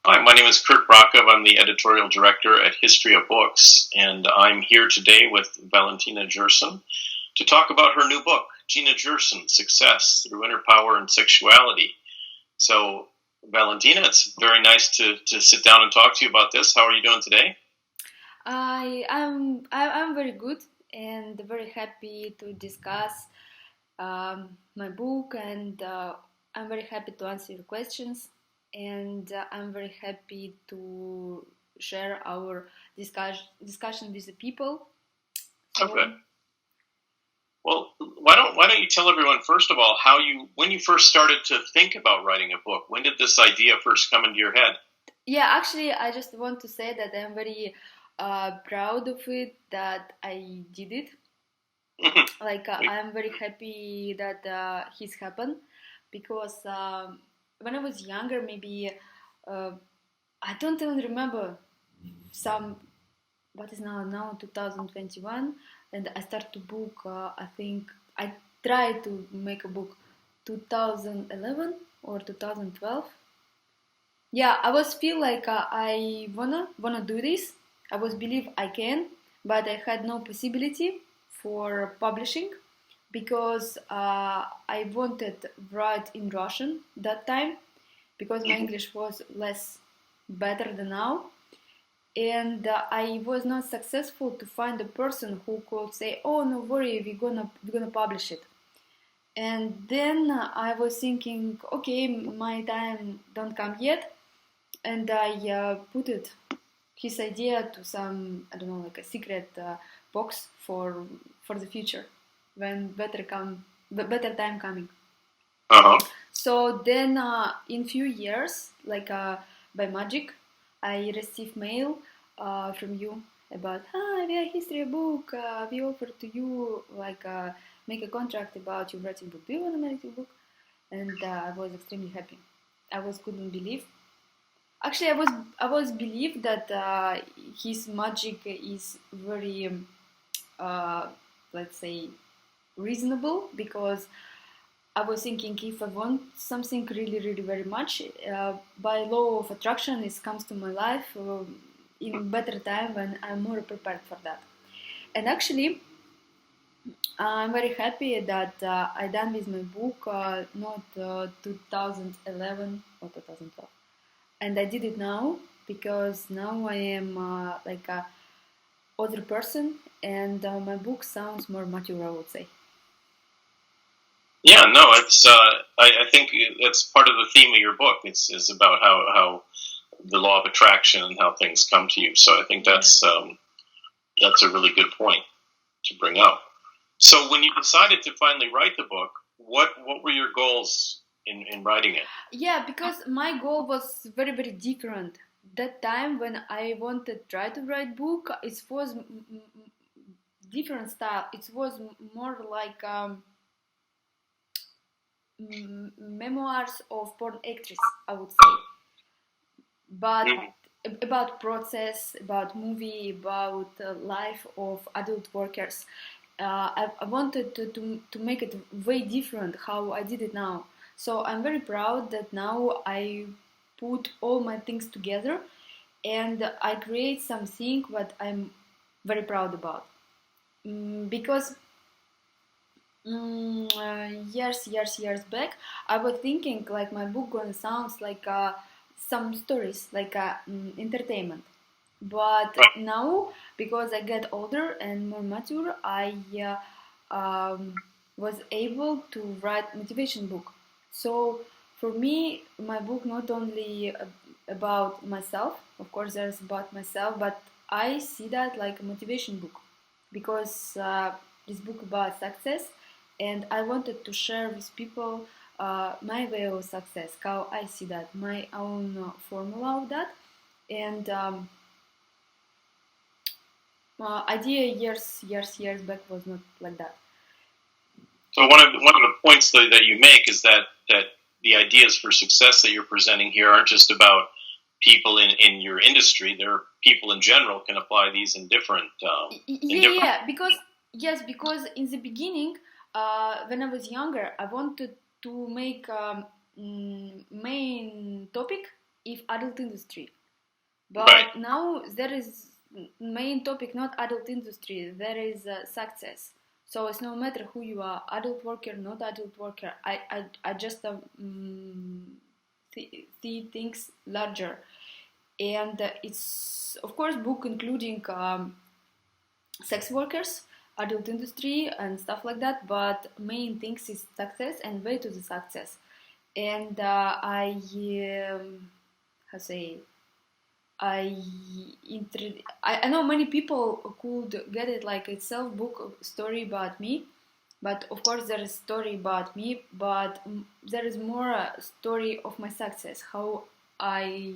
Hi, my name is Kurt Brakov. I'm the editorial director at History of Books, and I'm here today with Valentina Dzherson to talk about her new book, Gina Gerson, Success Through Inner Power and Sexuality. So, Valentina, it's very nice to sit down and talk to you about this. How are you doing today? I'm very good and very happy to discuss my book, and I'm very happy to answer your questions, and I'm very happy to share our discussion with the people. Okay. Well, why don't you tell everyone first of all when you first started to think about writing a book? When did this idea first come into your head? Yeah, actually, I just want to say that I'm very proud of it, that I did it. I'm very happy that this happened, because when I was younger, maybe uh, I don't even remember some. What is now 2021, and I start to book. I think I tried to make a book 2011 or 2012. Yeah, I was feel like I wanna do this. I was believe I can, but I had no possibility for publishing, because I wanted write in Russian that time, because my English was less better than now, and I was not successful to find a person who could say, "Oh, no worry, we're gonna publish it." And then I was thinking, okay, my time don't come yet, and I put it his idea to some, I don't know, like a secret box for the future, when better time coming. Uh-huh. So then in few years, like by magic, I received mail from you about, hi, we are history book, we offer to you like make a contract about you writing book, do you want to make a book? And I was extremely happy. I was couldn't believe. Actually, I was believe that his magic is very, uh, let's say, reasonable, because I was thinking, if I want something really, really very much, by law of attraction, it comes to my life in better time when I'm more prepared for that. And actually, I'm very happy that I done with my book, not 2011 or 2012, and I did it now, because now I am like a other person, and my book sounds more mature, I would say. Yeah, no, it's. I think that's part of the theme of your book. Is about how the law of attraction and how things come to you. So I think Yeah. that's a really good point to bring up. So when you decided to finally write the book, what were your goals in writing it? Yeah, because my goal was very, very different. That time when I wanted try to write book, it was different style. It was more like memoirs of porn actress, I would say. But Mhm. about process, about movie, about life of adult workers. I wanted to make it way different how I did it now. So I'm very proud that now I put all my things together, and I create something what I'm very proud about. Because years back, I was thinking like my book gonna sounds like some stories, like entertainment. But Right. now, because I get older and more mature, I was able to write motivation book. So for me, my book not only about myself, of course, there's about myself, but I see that like a motivation book, because this book about success, and I wanted to share with people my way of success, how I see that, my own formula of that, and idea years back was not like that. So one of the points that you make is that the ideas for success that you're presenting here aren't just about people in your industry. There are people in general can apply these in different in Yeah, different. yeah, because yes, because in the beginning, when I was younger, I wanted to make main topic if adult industry. But Right. now there is main topic not adult industry. There is success. So it's no matter who you are, adult worker, not adult worker. I just see things larger, and it's of course book including sex workers, adult industry, and stuff like that. But main things is success and way to the success. And how say I I know many people could get it like a self-book story about me, but of course there is story about me, but there is more a story of my success, how I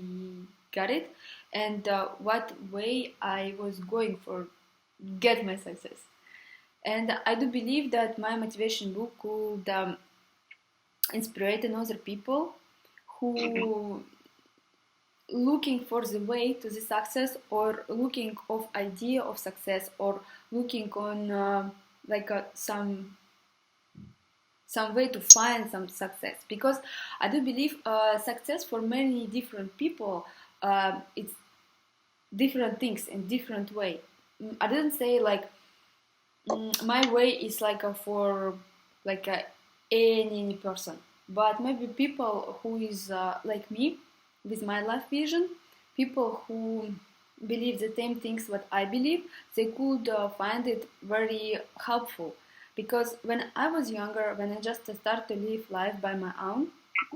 got it, and what way I was going for get my success. And I do believe that my motivation book could inspire another people who looking for the way to the success, or looking of idea of success, or looking on some way to find some success. Because I do believe success for many different people, it's different things in different way. I didn't say like my way is like for like any person, but maybe people who is like me with my life vision, people who believe the same things what I believe, they could find it very helpful. Because when I was younger, when I just started to live life by my own,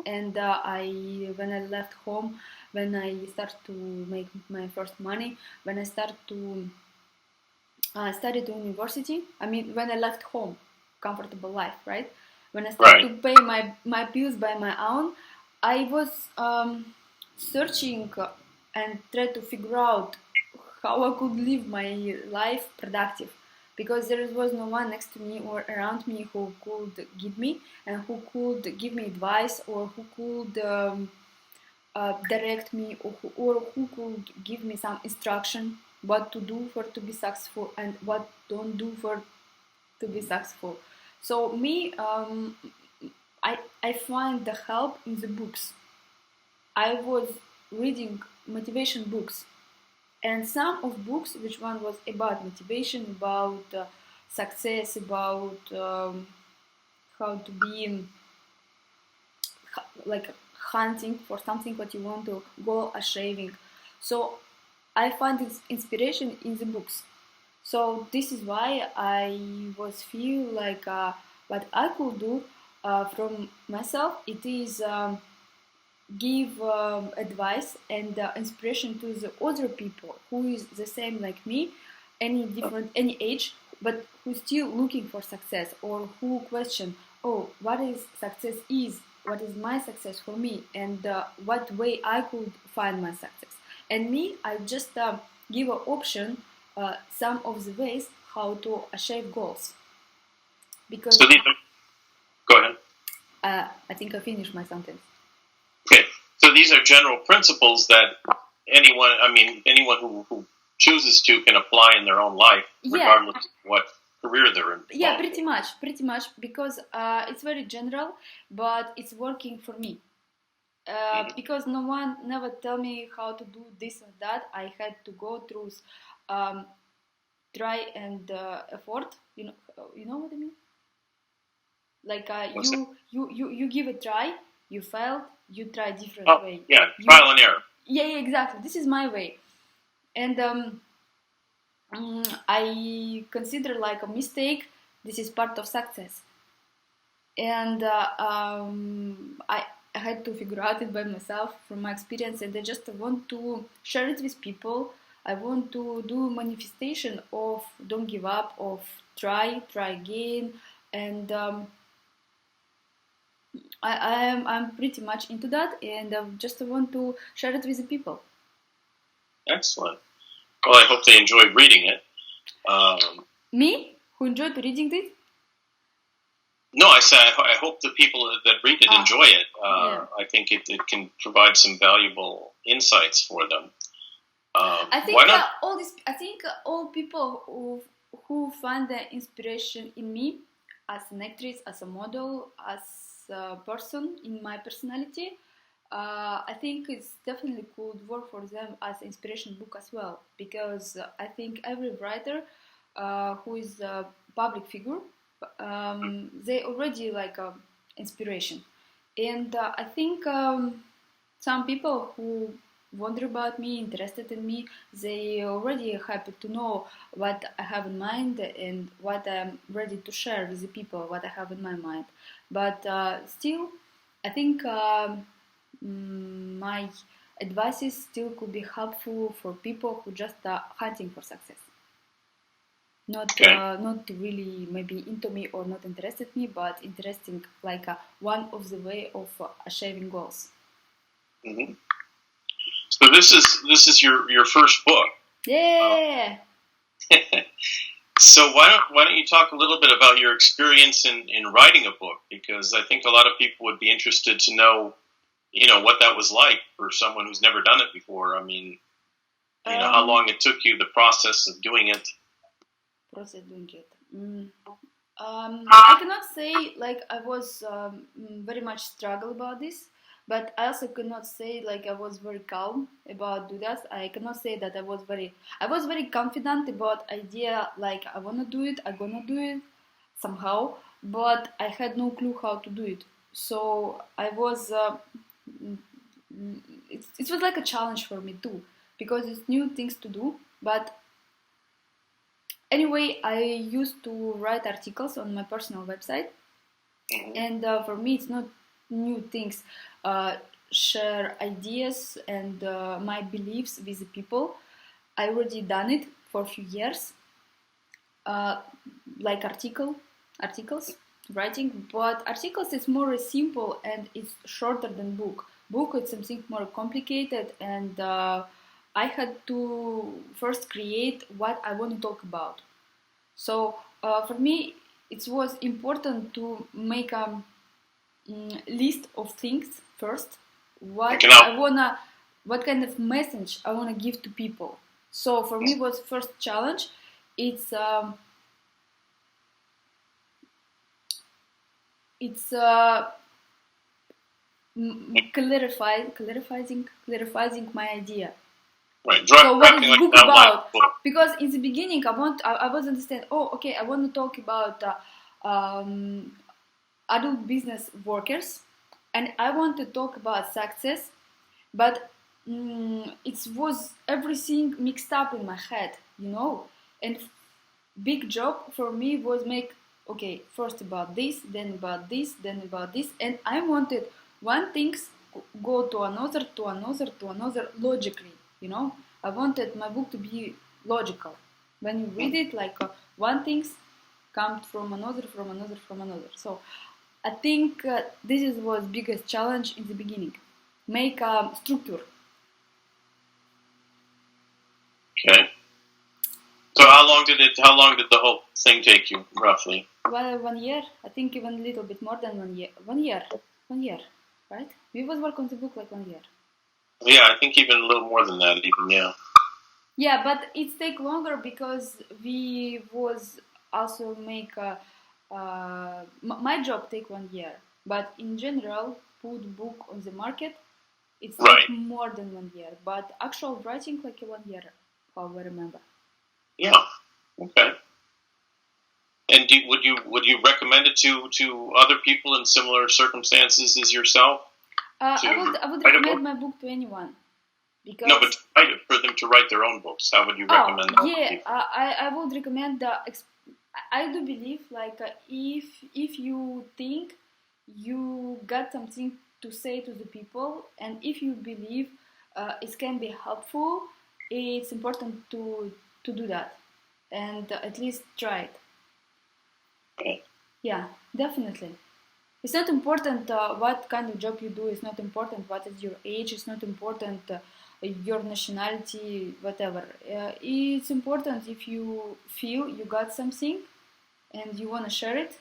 and when I left home, when I started to make my first money, when I started to study to university, I mean when I left home, comfortable life, right? When I started to pay my bills by my own, I was searching and try to figure out how I could live my life productive, because there was no one next to me or around me who could give me, and who could give me advice, or who could direct me, or who could give me some instruction what to do for to be successful and what don't do for to be successful. So me, I find the help in the books. I was reading motivation books, and some of books which one was about motivation, about success, about how to be like hunting for something what you want to go achieving. So I find this inspiration in the books. So this is why I was feel like what I could do from myself. It is give advice and inspiration to the other people who is the same like me, any different, any age, but who still looking for success, or who question, oh, what is success is, what is my success for me, and what way I could find my success. And me, I just give an option, some of the ways how to achieve goals. Because so these are, go ahead. I think I finished my sentence. Okay, so these are general principles that anyone who chooses to can apply in their own life, regardless of what career they're in. Yeah, pretty much, because it's very general, but it's working for me. Because no one never tell me how to do this or that. I had to go through try and effort. You know what I mean? Like you give a try, you failed, you try different way. Yeah, trial and error. Yeah, exactly. This is my way, and I consider like a mistake. This is part of success, and I had to figure out it by myself from my experience, and I just want to share it with people. I want to do manifestation of don't give up, of try again, and I'm pretty much into that, and I just want to share it with the people. Excellent. Well, I hope they enjoyed reading it. Me, who enjoyed reading this? No, I said I hope the people that read it enjoy it. Yeah. I think it can provide some valuable insights for them. I think all this. I think all people who find the inspiration in me as an actress, as a model, as a person in my personality, I think it's definitely could work for them as inspiration book as well, because I think every writer who is a public figure, they already like inspiration, and I think some people who wonder about me, interested in me, they already happy to know what I have in mind and what I'm ready to share with the people, what I have in my mind. But still, I think my advices still could be helpful for people who just are hunting for success. Not really maybe into me or not interested me, but interesting like one of the way of achieving goals. Mm-hmm. So this is your first book. Yeah. So why don't you talk a little bit about your experience in writing a book? Because I think a lot of people would be interested to know, what that was like for someone who's never done it before. I mean, how long it took you, the process of doing it. I cannot say like I was very much struggle about this, but I also cannot say like I was very calm about do that. I cannot say that I was very confident about idea, like I wanna do it, I'm gonna do it somehow, but I had no clue how to do it. So I was it was like a challenge for me too, because it's new things to do. But anyway, I used to write articles on my personal website, and for me it's not new things. Share ideas and my beliefs with the people. I already done it for a few years, like articles writing, but articles is more simple and it's shorter than book. Book is something more complicated, and I had to first create what I want to talk about. So for me, it was important to make a list of things first. What kind of message I wanna give to people. So for me, was first challenge. It's clarifying my idea. Right. So what is the book about? Because in the beginning, I was understand. Oh, okay, I want to talk about adult business workers, and I want to talk about success, but it was everything mixed up in my head, And big job for me was make first about this, then about this, then about this, and I wanted one things go to another logically. I wanted my book to be logical. When you read it, like one things come from another. So I think this was biggest challenge in the beginning. Make a structure. Okay. So how long did the whole thing take you, roughly? Well, 1 year. I think even a little bit more than 1 year. 1 year, right? We was work on the book like 1 year. Yeah, I think even a little more than that, even, yeah. Yeah, but it take longer because we was also make my job take 1 year. But in general, put book on the market, it's right. More than 1 year. But actual writing like 1 year, how I remember. Yeah. Okay. And would you recommend it to other people in similar circumstances as yourself? I would recommend my book to anyone. Because no, but for them to write their own books, how would you recommend that? Yeah, I would recommend I do believe like if you think you got something to say to the people, and if you believe it can be helpful, it's important to do that, and at least try it. Okay. Yeah, definitely. It's not important what kind of job you do. It's not important what is your age. It's not important your nationality, whatever. It's important if you feel you got something and you want to share it.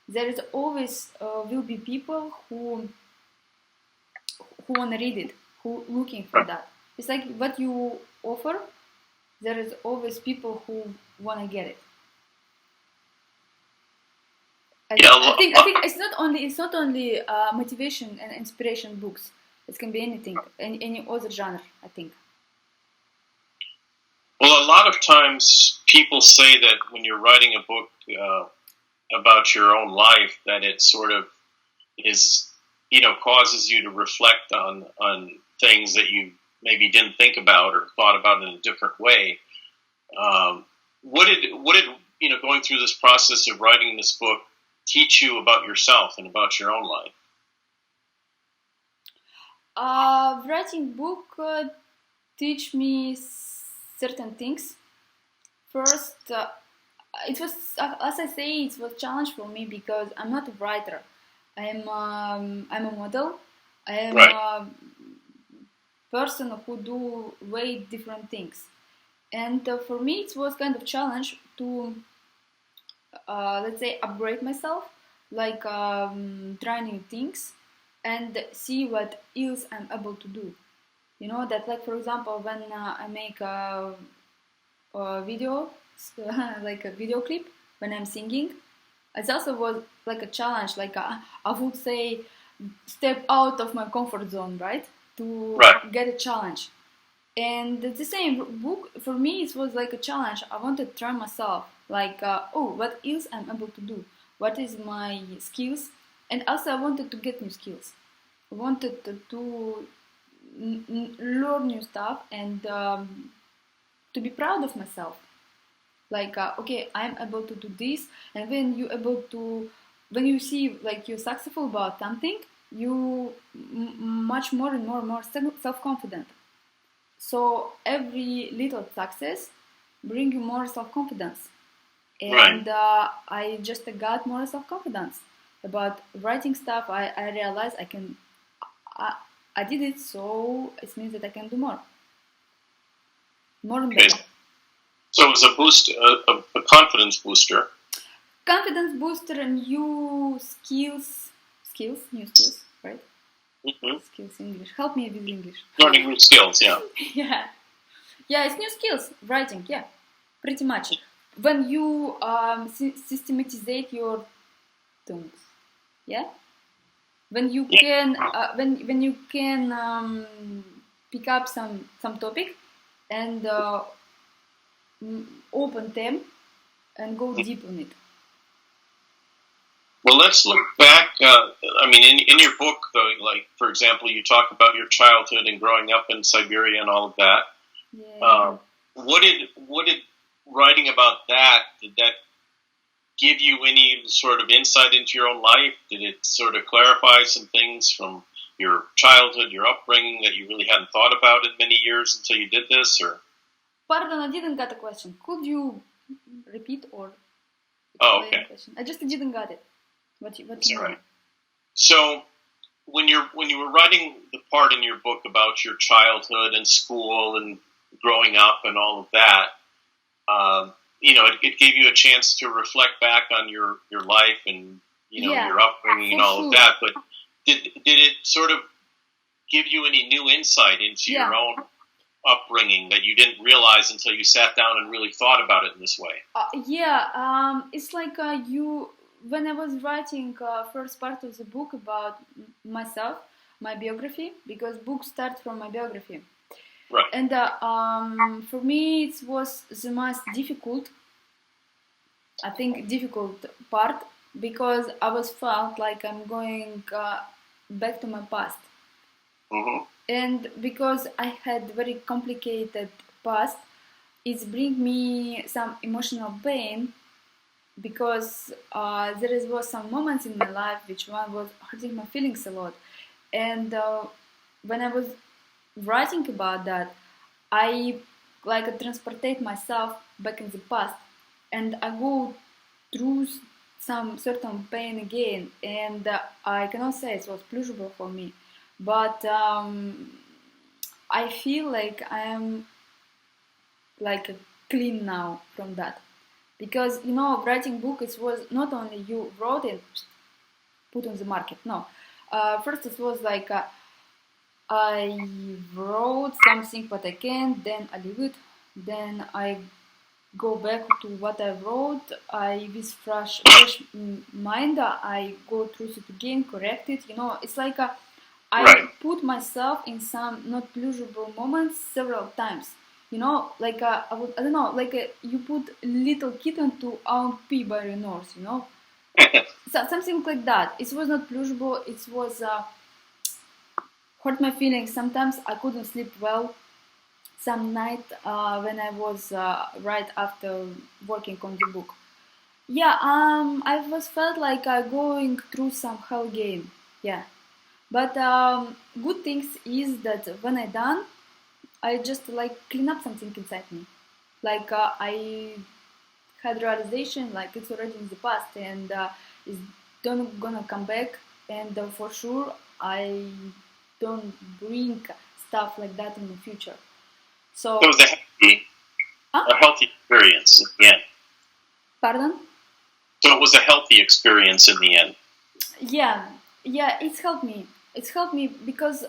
There is always will be people who want to read it, who looking for that. It's like what you offer. There is always people who want to get it. I think it's not only motivation and inspiration books. It can be anything, any other genre, I think. Well, a lot of times people say that when you're writing a book about your own life, that it sort of is, causes you to reflect on things that you maybe didn't think about or thought about in a different way. What did going through this process of writing this book teach you about yourself and about your own life? Writing book teach me certain things. First, it was, as I say, it was a challenge for me because I'm not a writer. I'm a model. I am a person who do way different things, and for me it was kind of challenge to let's say upgrade myself, like try new things and see what else I'm able to do. You know that, like for example, when I make a video, like a video clip when I'm singing, it also was like a challenge. Like I would say, step out of my comfort zone, right? To get a challenge. And the same book for me, it was like a challenge. I wanted to try myself, like what else I'm able to do, what is my skills, and also I wanted to get new skills. I wanted to learn new stuff and to be proud of myself. Like okay, I'm able to do this, and when you see like you're successful about something, you much more and more self-confident. So every little success bring you more self-confidence, and I just got more self-confidence about writing stuff. I realized I did it, so it means that I can do more and better. So it was a boost, a confidence booster. Confidence booster and new skills, right? Mm-hmm. Skills, English. Help me with English. Learning new skills, yeah. Yeah, it's new skills. Writing, yeah, pretty much. When you systematizate your things, yeah. When you can, when you can pick up some topic and open them and go deep on it. Well, let's look back. I mean, in your book, though, like for example, you talk about your childhood and growing up in Siberia and all of that. Yeah. What did writing about that? Did that give you any sort of insight into your own life? Did it sort of clarify some things from your childhood, your upbringing that you really hadn't thought about in many years until you did this? Or pardon, I didn't get the question. Could you repeat or? Oh, okay. I just didn't get it. What you know? Right. So when you were writing the part in your book about your childhood and school and growing up and all of that, it gave you a chance to reflect back on your life and your upbringing and all of that. But did it sort of give you any new insight into your own upbringing that you didn't realize until you sat down and really thought about it in this way? It's like when I was writing first part of the book about myself, my biography, because books start from my biography. Right. And for me, it was the most difficult part, because I was felt like I'm going back to my past. Mm-hmm. And because I had very complicated past, it's bring me some emotional pain, because there was some moments in my life which one was hurting my feelings a lot. And when I was writing about that, I like transportate myself back in the past, and I go through some certain pain again, and I cannot say it was pleasurable for me, but I feel like I am like clean now from that. Because writing book, it was not only you wrote it, put on the market. No, first it was like I wrote something what I can, then I leave it, then I go back to what I wrote. I with fresh mind I go through it again, correct it. It's like I put myself in some not pleasurable moments several times. You know, like I don't know, like you put little kitten to Aunt P by your nose, you know, so something like that. It was not pleasurable. It was hurt my feelings. Sometimes I couldn't sleep well. Some night when I was right after working on the book. Yeah, I was felt like I going through some hell game. Yeah, but good things is that when I done, I just like clean up something inside me. Like I had realization like it's already in the past and it's don't gonna come back. And for sure, I don't bring stuff like that in the future. So it was a healthy experience in the end. Pardon? So it was a healthy experience in the end. Yeah, yeah, it's helped me. It's helped me because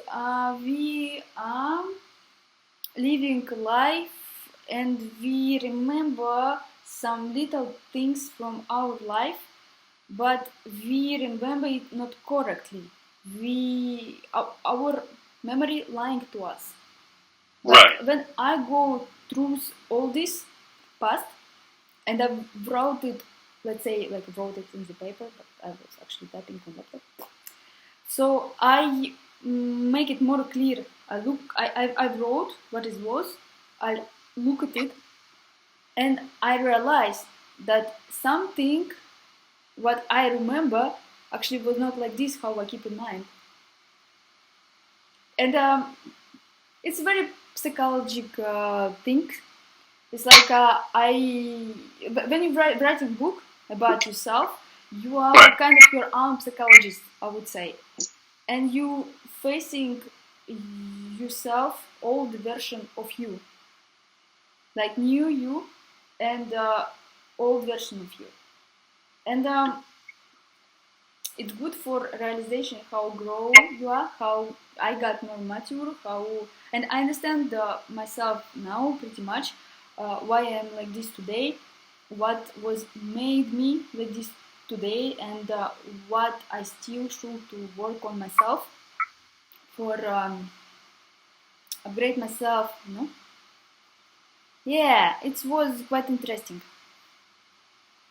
we are living life and we remember some little things from our life, but we remember it not correctly. Our memory lying to us. But when I go through all this past and I wrote it, let's say like wrote it in the paper, but I was actually typing on laptop. So I make it more clear. I wrote what it was. I look at it, and I realized that something what I remember actually was not like this. How I keep in mind, and it's a very psychologic thing. It's like when you write a book about yourself, you are kind of your own psychologist, I would say, and you facing yourself, old version of you, like new you and old version of you, and it's good for realization how grow you are, how I got more mature, how and I understand myself now pretty much why I am like this today, what was made me like this today, and what I still should to work on myself for upgrade myself, you know. Yeah, it was quite interesting.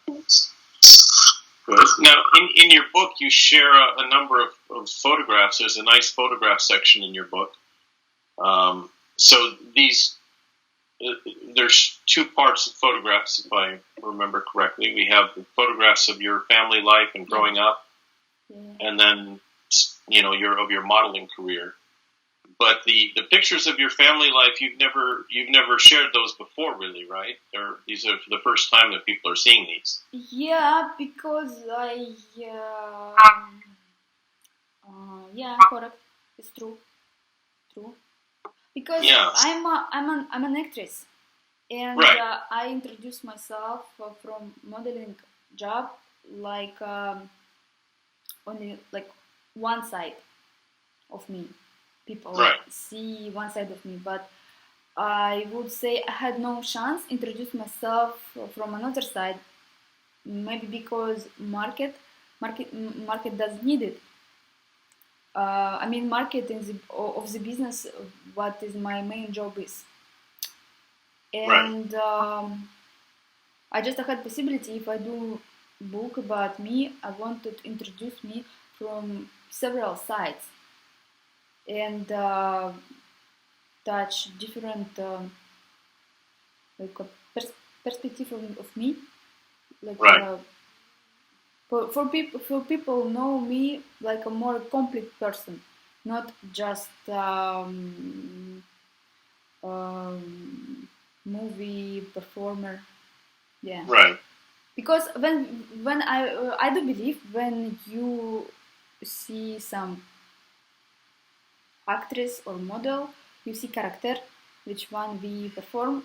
Good. Now, in your book, you share a number of photographs. There's a nice photograph section in your book. So these, there's two parts of photographs, if I remember correctly. We have the photographs of your family life and growing up, and then of your modeling career. But the pictures of your family life, you've never shared those before, really, right? These are the first time that people are seeing these. Yeah, because yeah, correct. It's true. Because I'm an actress, and I introduced myself from modeling job like only like one side of me. People see one side of me, but I would say I had no chance to introduce myself from another side. Maybe because market doesn't need it. I mean, market of the business, what is my main job is, and I just had possibility if I do book about me, I wanted to introduce me from several sides and touch different like perspective of me, like for people know me like a more complete person, not just movie performer. Yeah. Right. Because when I do believe when you see some actress or model, you see character, which one we perform.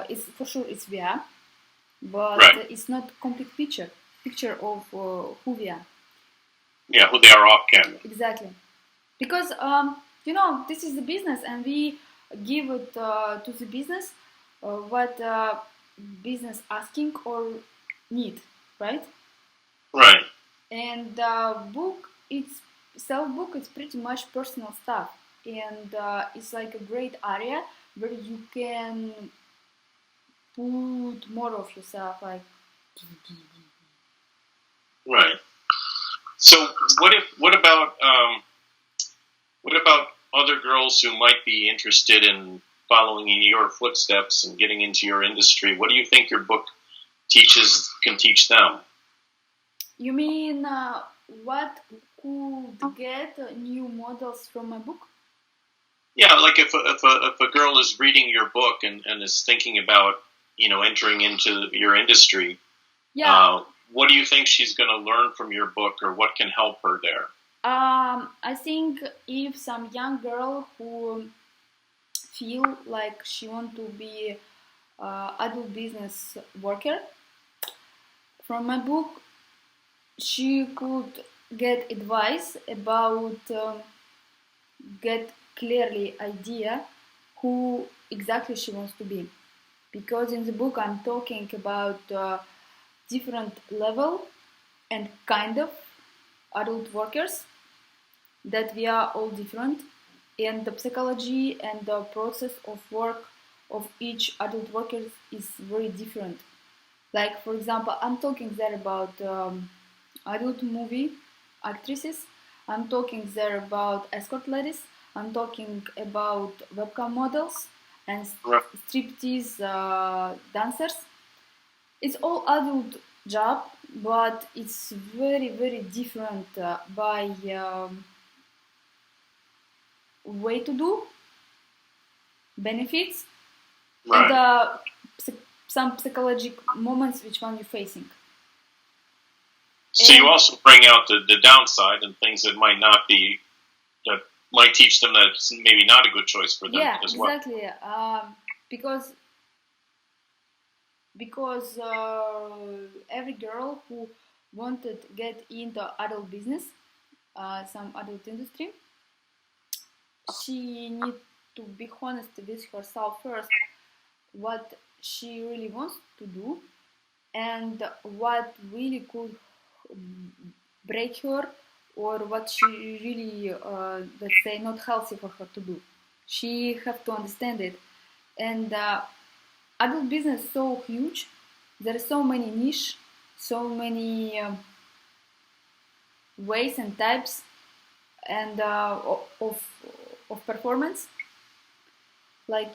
It's for sure it's we are, but it's not complete picture of who we are. Yeah, who they are off camera. Exactly, because this is the business, and we give it to the business what business asking or need, right? Right. And book, it's self-book is pretty much personal stuff, and it's like a great area where you can put more of yourself, like. Right. So what about other girls who might be interested in following in your footsteps and getting into your industry? What do you think your book can teach them? You mean what could get new models from my book? Yeah, like if a girl is reading your book and is thinking about entering into your industry, Yeah. What do you think she's going to learn from your book, or what can help her there? I think if some young girl who feel like she want to be adult business worker, from my book she could get advice about get clearly idea who exactly she wants to be, because in the book I'm talking about different level and kind of adult workers, that we are all different, and the psychology and the process of work of each adult worker is very different. Like, for example, I'm talking there about adult movie actresses, I'm talking there about escort ladies, I'm talking about webcam models and striptease dancers. It's all adult job, but it's very, very different by way to do, benefits, Right. and some psychological moments which one you're facing. So you also bring out the downside and things that might teach them that it's maybe not a good choice for them as well. Exactly. Because every girl who wanted to get into adult business, some adult industry, she need to be honest with herself first, what she really wants to do and what really could break her, or what she really, let's say, not healthy for her to do. She have to understand it. And adult business is so huge. There are so many niche, so many ways and types and of performance. Like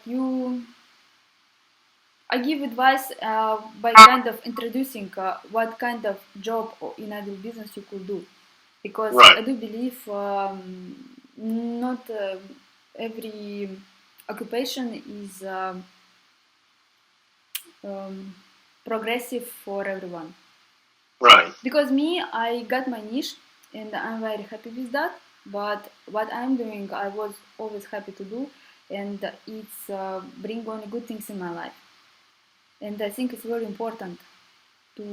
I give advice by kind of introducing what kind of job in adult business you could do, because I do believe not every occupation is progressive for everyone. Right. Because me, I got my niche and I'm very happy with that. But what I'm doing, I was always happy to do, and it's bring only good things in my life. And I think it's very important to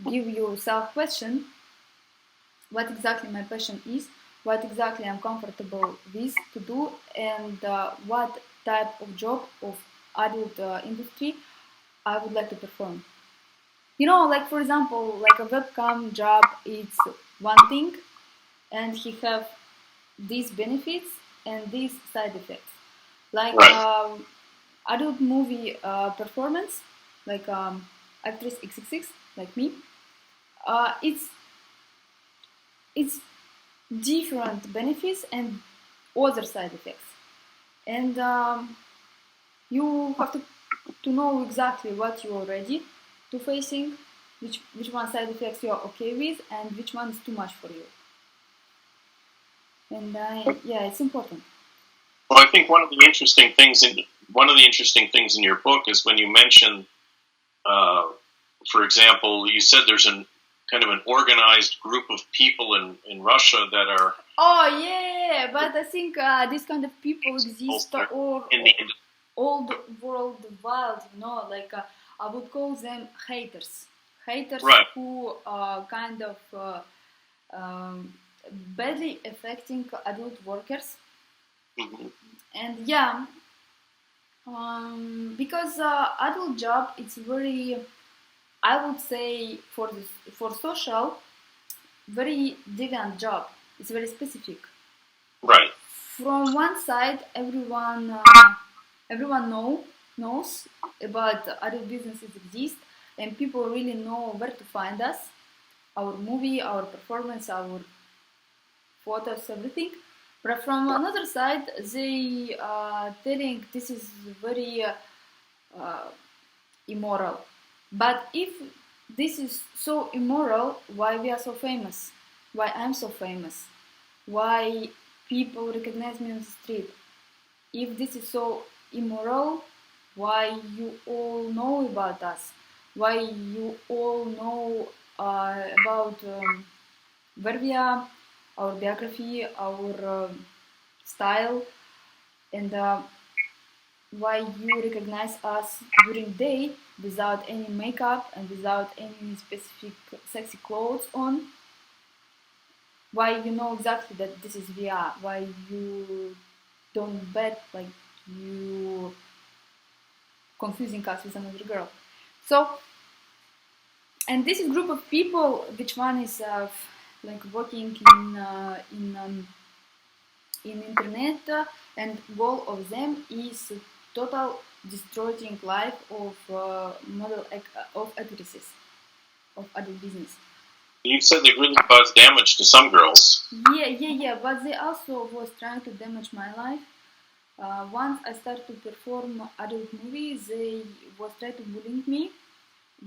give yourself question what exactly my passion is, what exactly I'm comfortable with to do, and what type of job of adult industry I would like to perform. You know, like for example, like a webcam job, it's one thing, and he have these benefits and these side effects. Like adult movie performance, like actress XXX, like me, it's different benefits and other side effects, and you have to know exactly what you're ready to facing, which one side effects you are okay with, and which one is too much for you. And yeah, it's important. Well, I think one of the interesting things in your book is when you mention, for example, you said there's kind of an organized group of people in Russia that are. Oh yeah, but I think this kind of people exist all the world wild. You know, like I would call them haters. Haters who kind of badly affecting adult workers. Mm-hmm. And yeah, because adult job, it's very, I would say, for social, very deviant job. It's very specific. Right. From one side, everyone knows about other businesses exist, and people really know where to find us, our movie, our performance, our photos, everything. But from another side, they telling this is very uh, immoral. But if this is so immoral, why we are so famous? Why I'm so famous? Why people recognize me on the street? If this is so immoral, why you all know about us? Why you all know about where we are, our biography, our style, and why you recognize us during day without any makeup and without any specific sexy clothes on? Why you know exactly that this is VR? Why you don't bet like you confusing us with another girl? So, and this group of people, which one is like working in internet, and goal of them is total destroying life of model of actresses of adult business. You said they really caused damage to some girls. Yeah, but they also was trying to damage my life. Once I started to perform adult movies, they was trying to bullying me,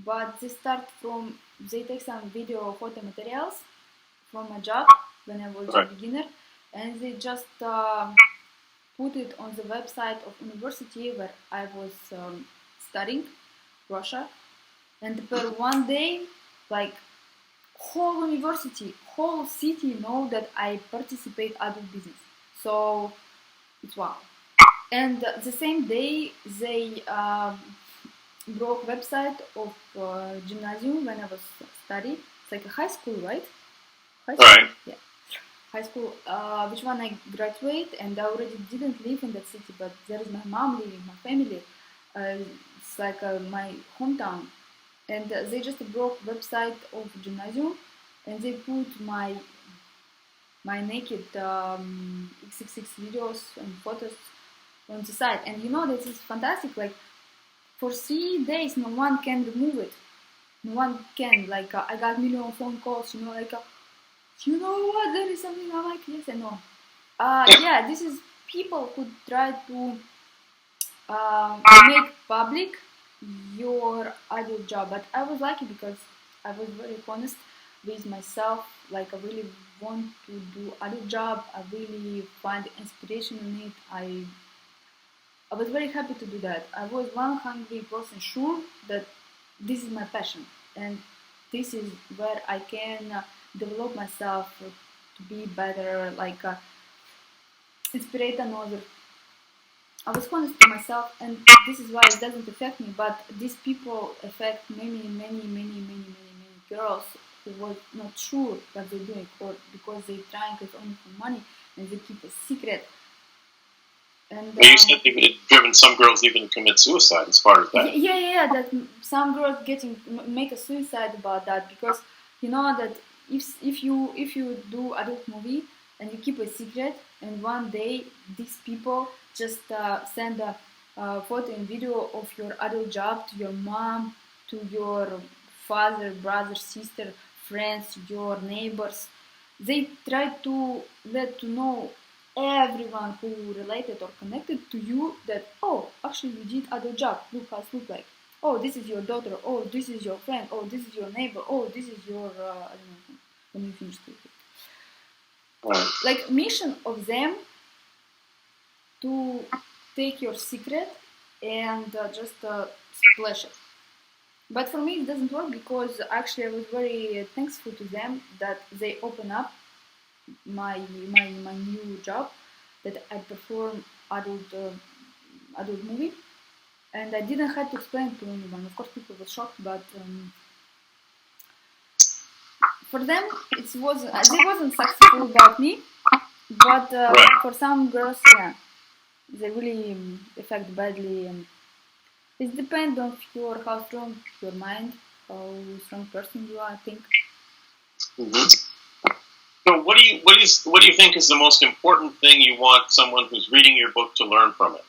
but they take some video photo materials from my job when I was a beginner, and they just put it on the website of university where I was studying Russia, and per one day, like whole university, whole city know that I participate adult business. So it's wow. And the same day they broke website of gymnasium when I was studying. It's like a high school, right? High school, right? Yeah. High school, which one I graduate, and I already didn't live in that city, but there is my mom living, my family. It's like my hometown, and they just broke website of gymnasium, and they put my naked XXX videos and photos on the site, and you know this is fantastic. Like for 3 days, no one can remove it. No one can. Like I got million phone calls. You know what? There is something I like. Yes and no. Yeah, this is people who try to make public your ideal job. But I was lucky because I was very honest with myself. Like I really want to do ideal job. I really find inspiration in it. I was very happy to do that. I was 100% sure that this is my passion and this is where I can develop myself to be better, like inspire another. I was honest to myself, and this is why it doesn't affect me. But these people affect many girls who was not sure what they're doing, or because they're trying it only for money and they keep a secret. And well, you said they've driven some girls even to commit suicide as far as that. Yeah. That some girls make a suicide about that, because you know that if you do adult movie and you keep a secret, and one day these people just send a photo and video of your adult job to your mom, to your father, brother, sister, friends, your neighbors. They try to let to know everyone who related or connected to you that, oh, actually you did other job, look how it look like. Oh, this is your daughter. Oh, this is your friend. Oh, this is your neighbor. Oh, this is your I don't know when you finish speaking. Like mission of them to take your secret and just splash it. But for me it doesn't work, because actually I was very thankful to them that they open up my new job, that I perform adult movie, and I didn't have to explain to anyone. Of course, people were shocked, but for them it wasn't successful about me. But for some girls, yeah, they really affect badly. It depends on how strong your mind, how strong person you are, I think. Mm-hmm. So what do you think is the most important thing you want someone who's reading your book to learn from it?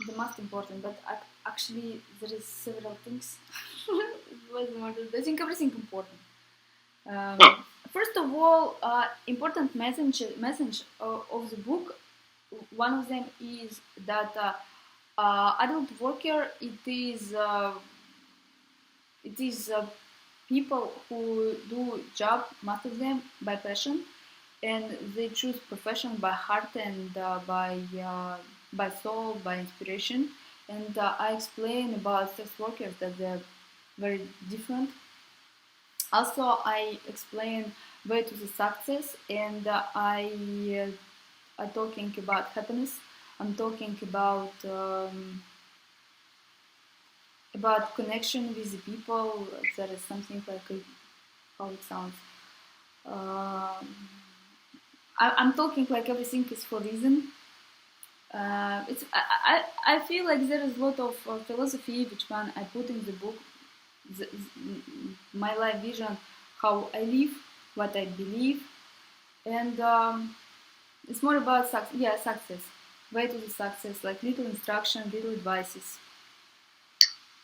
The most important, but actually there is several things. I think everything important. First of all, important message of the book. One of them is that adult worker it is people who do job, most of them by passion, and they choose profession by heart and by soul, by inspiration. And I explain about sex workers that they're very different. Also, I explain way to the success, and I'm talking about happiness. I'm talking about connection with the people. There is something like how it sounds. I'm talking like everything is for reason. I feel like there is a lot of philosophy which one I put in the book, my life vision, how I live, what I believe, and it's more about success, way to the success, like little instruction, little advices.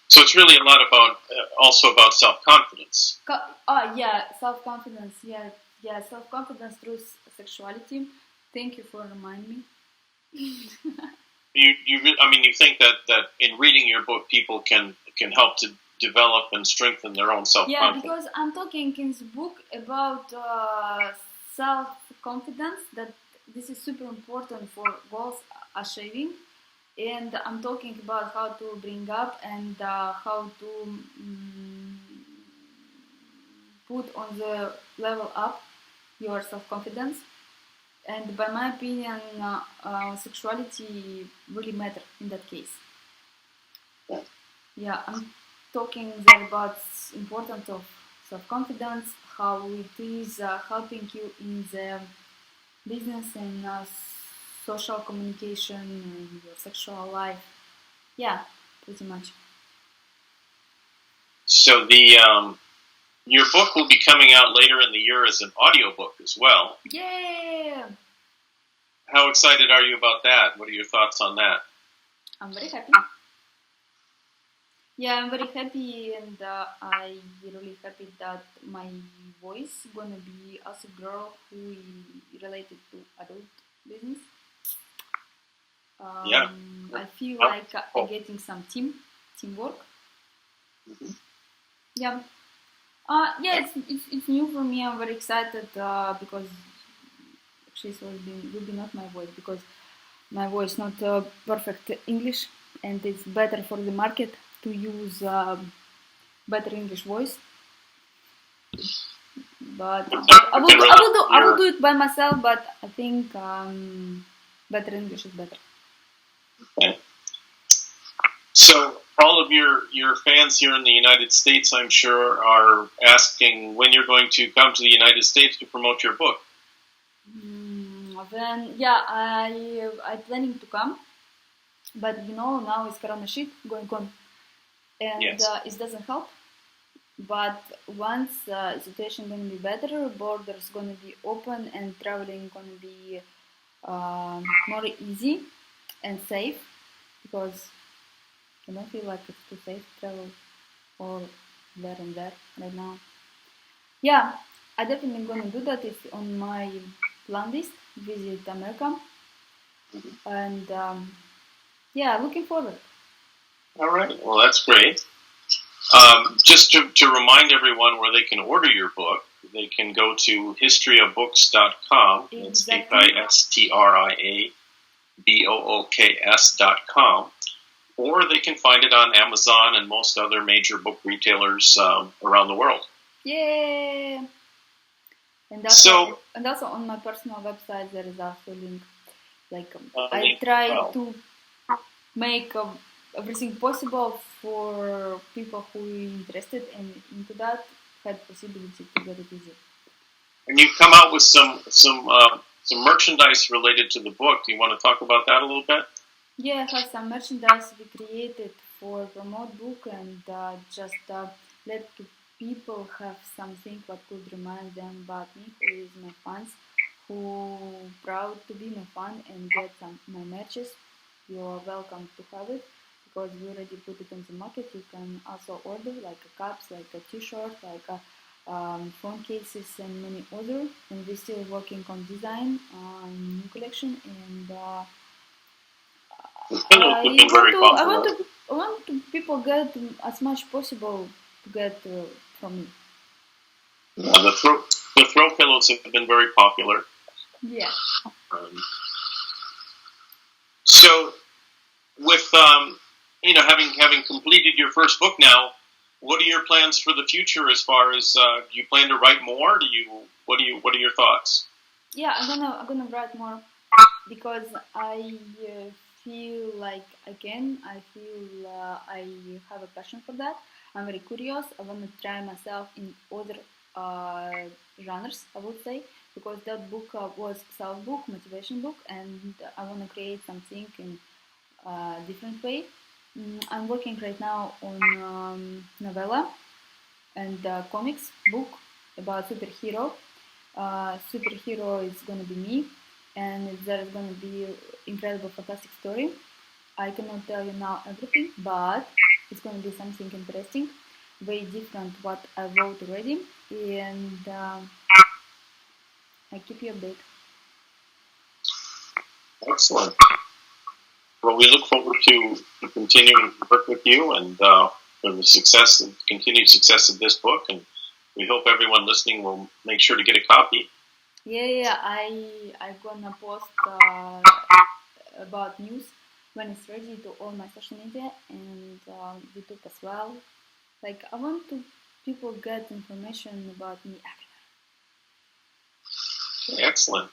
So it's really a lot about also about self-confidence. Self-confidence. Yeah, self-confidence through sexuality. Thank you for reminding me. You think that in reading your book, people can help to develop and strengthen their own self-confidence. Yeah, because I'm talking in the book about self-confidence, that this is super important for goals achieving, and I'm talking about how to bring up and how to put on the level up your self-confidence. And by my opinion, sexuality really matters in that case. Yeah, I'm talking there about importance of self-confidence, how it is helping you in the business and social communication and your sexual life. Yeah, pretty much. So your book will be coming out later in the year as an audiobook as well. Yeah! How excited are you about that? What are your thoughts on that? I'm very happy. Yeah, I'm very happy, and I'm really happy that my voice gonna be as a girl who is related to adult business. I feel like I'm getting some teamwork. Mm-hmm. Yeah. It's new for me. I'm very excited because actually it will be not my voice, because my voice not perfect English, and it's better for the market to use better English voice. But I will do it by myself. But I think better English is better. Okay. So all of your fans here in the United States, I'm sure, are asking when you're going to come to the United States to promote your book. I'm planning to come, but now it's Corona shit going on, and yes. It doesn't help. But once situation gonna be better, borders gonna be open, and traveling gonna be more easy and safe, because I don't feel like it's too safe to travel or there and there right now. Yeah, I definitely gonna do that. It's on my plan list, visit America, and looking forward. All right, well, that's great. Just to remind everyone where they can order your book, they can go to historyofbooks.com. Exactly. It's histriabooks.com. Or they can find it on Amazon and most other major book retailers around the world. Yeah. And also on my personal website there is also a link. I try to make everything possible for people who are interested into that, had possibility to get it easy. And you've come out with some merchandise related to the book. Do you want to talk about that a little bit? Yeah, I have some merchandise we created for promote book, and just let people have something what could remind them about me, who is my fans, who proud to be my fan and get my merches, you are welcome to have it because we already put it on the market. You can also order like a cups, like a t-shirt, like a phone cases and many other. And we're still working on design, new collection, and I want to people get as much possible to get from me. Yeah, the throw pillows have been very popular. Yeah. So, with having completed your first book now, what are your plans for the future? As far as do you plan to write more? What are your thoughts? Yeah, I'm gonna write more because I feel like I can. I feel I have a passion for that. I'm very curious. I want to try myself in other genres, I would say, because that book was self book, motivation book, and I want to create something in a different way. I'm working right now on novella and comics book about superhero. Superhero is gonna be me, and there is gonna be incredible, fantastic story. I cannot tell you now everything, but it's gonna be something interesting, very different what I wrote already, and I keep you updated. Excellent. Well, we look forward to continuing to work with you and for the success and continued success of this book. And we hope everyone listening will make sure to get a copy. Yeah. I gonna post about news when it's ready to all my social media and YouTube as well. Like I want to people get information about me everywhere. Excellent.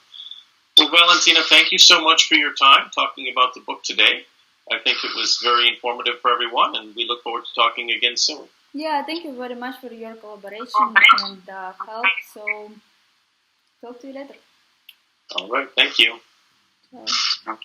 Well, Valentina, thank you so much for your time talking about the book today. I think it was very informative for everyone, and we look forward to talking again soon. Yeah, thank you very much for your collaboration and help. So, talk to you later. All right, thank you. Ciao.